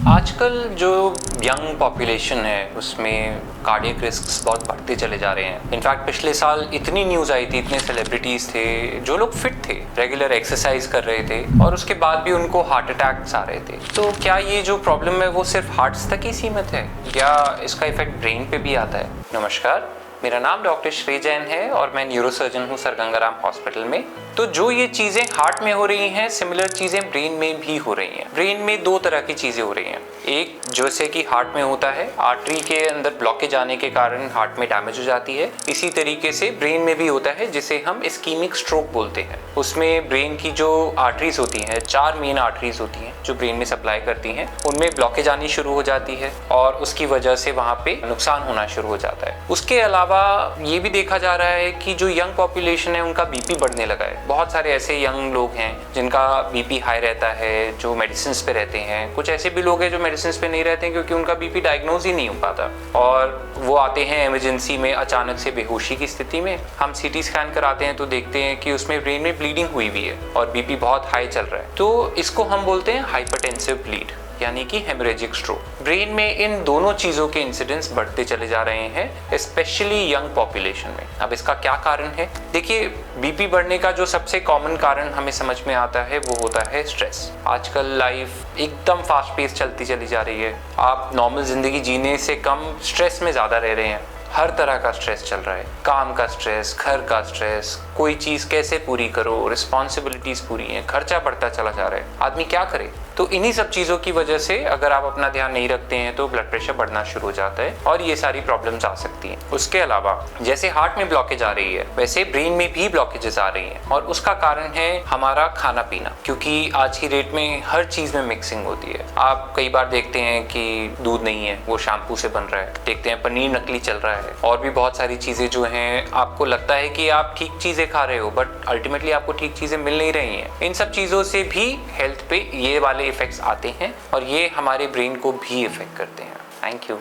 आजकल जो young population है उसमें कार्डियक रिस्क्स बहुत बढ़ते चले जा रहे हैं। इनफैक्ट पिछले साल इतनी न्यूज़ आई थी, इतने सेलिब्रिटीज़ थे जो लोग फिट थे, रेगुलर एक्सरसाइज कर रहे थे और उसके बाद भी उनको हार्ट अटैक्स आ रहे थे। तो क्या ये जो प्रॉब्लम है वो सिर्फ हार्ट्स तक ही सीमित है या इसका इफेक्ट ब्रेन पे भी आता है? नमस्कार, मेरा नाम डॉक्टर श्री जैन है और मैं न्यूरोसर्जन हूँ सर गंगाराम हॉस्पिटल में। तो जो ये चीज़ें हार्ट में हो रही हैं, सिमिलर चीज़ें ब्रेन में भी हो रही हैं। ब्रेन में दो तरह की चीज़ें हो रही हैं। एक जैसे कि हार्ट में होता है, आर्टरी के अंदर ब्लॉकेज आने के कारण हार्ट में डैमेज हो जाती है। इसी तरीके से ब्रेन में भी होता है जिसे हम इस्कीमिक स्ट्रोक बोलते हैं। उसमें ब्रेन की जो आर्टरीज होती हैं, 4 मेन आर्टरीज होती हैं जो ब्रेन में सप्लाई करती हैं, उनमें ब्लॉकेज आनी शुरू हो जाती है और उसकी वजह से वहाँ पे नुकसान होना शुरू हो जाता है। उसके अलावा ये भी देखा जा रहा है कि जो यंग पॉपुलेशन है उनका बीपी बढ़ने लगा है। बहुत सारे ऐसे यंग लोग हैं जिनका बीपी हाई रहता है, जो मेडिसिन पे रहते हैं। कुछ ऐसे भी लोग हैं जो मेडिसिन पे नहीं रहते हैं क्योंकि उनका बीपी डायग्नोज ही नहीं हो पाता और वो आते हैं इमरजेंसी में अचानक से बेहोशी की स्थिति में। हम सीटी स्कैन कराते हैं तो देखते हैं कि उसमें ब्रेन में ब्लीडिंग हुई हुई है और बीपी बहुत हाई चल रहा है। तो इसको हम बोलते हैं हाइपरटेंसिव ब्लीड, यानी कि हेमरेजिक स्ट्रोक। ब्रेन में इन दोनों चीज़ों के इंसिडेंस बढ़ते चले जा रहे हैं, स्पेशली यंग पॉपुलेशन में। अब इसका क्या कारण है? देखिए, बीपी बढ़ने का जो सबसे कॉमन कारण हमें समझ में आता है वो होता है स्ट्रेस। आजकल लाइफ एकदम फास्ट पेस चलती चली जा रही है। आप नॉर्मल ज़िंदगी जीने से कम स्ट्रेस में ज़्यादा रह रहे हैं। हर तरह का स्ट्रेस चल रहा है, काम का स्ट्रेस, घर का स्ट्रेस, कोई चीज़ कैसे पूरी करो, रिस्पॉन्सिबिलिटीज़ पूरी हैं, खर्चा बढ़ता चला जा रहा है। आदमी क्या करे? तो इन्हीं सब चीज़ों की वजह से अगर आप अपना ध्यान नहीं रखते हैं तो ब्लड प्रेशर बढ़ना शुरू हो जाता है और ये सारी प्रॉब्लम्स आ सकती हैं। उसके अलावा जैसे हार्ट में ब्लॉकेज आ रही है वैसे ब्रेन में भी ब्लॉकेजेस आ रही हैं और उसका कारण है हमारा खाना पीना, क्योंकि आज की डेट में हर चीज़ में मिक्सिंग होती है। आप कई बार देखते हैं कि दूध नहीं है, वो शैम्पू से बन रहा है। देखते हैं पनीर नकली चल रहा है और भी बहुत सारी चीज़ें जो हैं, आपको लगता है कि आप ठीक चीज़ें खा रहे हो बट अल्टीमेटली आपको ठीक चीज़ें मिल नहीं रही हैं। इन सब चीज़ों से भी हेल्थ पे ये वाले इफेक्ट्स आते हैं और ये हमारे ब्रेन को भी इफेक्ट करते हैं। Thank you.